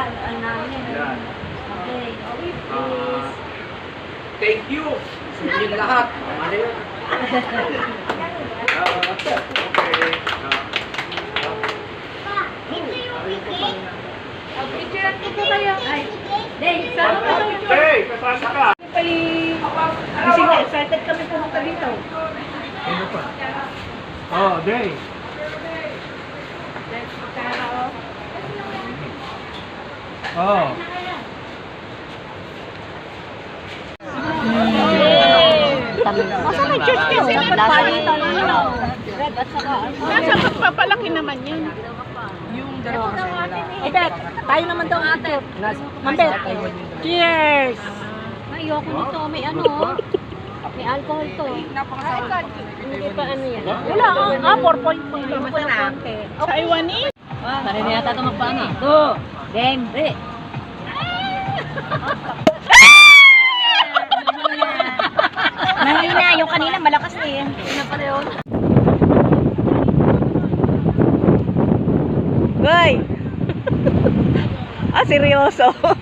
Ang namin. Yan. Okay. Okay, please. Thank you sa inyong lahat. Ano yun? Okay. Picture ito kayo. Ay, Dave, sama ka kayo. Hey, kasama ka. Kasi excited kami pumunta dito. Ano pa? Oh, Day. Oh. Masa may church kasi? Dapat palitan nyo. Red at saka Nasa pagpapalaki naman yun. Eh, Bet, tayo naman daw ate. Ma'am Bet. Cheers! Ayoko nito. May ano, may alcohol to. Hindi pa ano yan. Wala, 4.5 lang po ng konti. Taiwanese? Sarili yata ito magpaano. Ito. Game. Mahina, yung kanina malakas na yun. Hindi pala yun. Goy! Seryoso? 140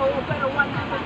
o pero 100.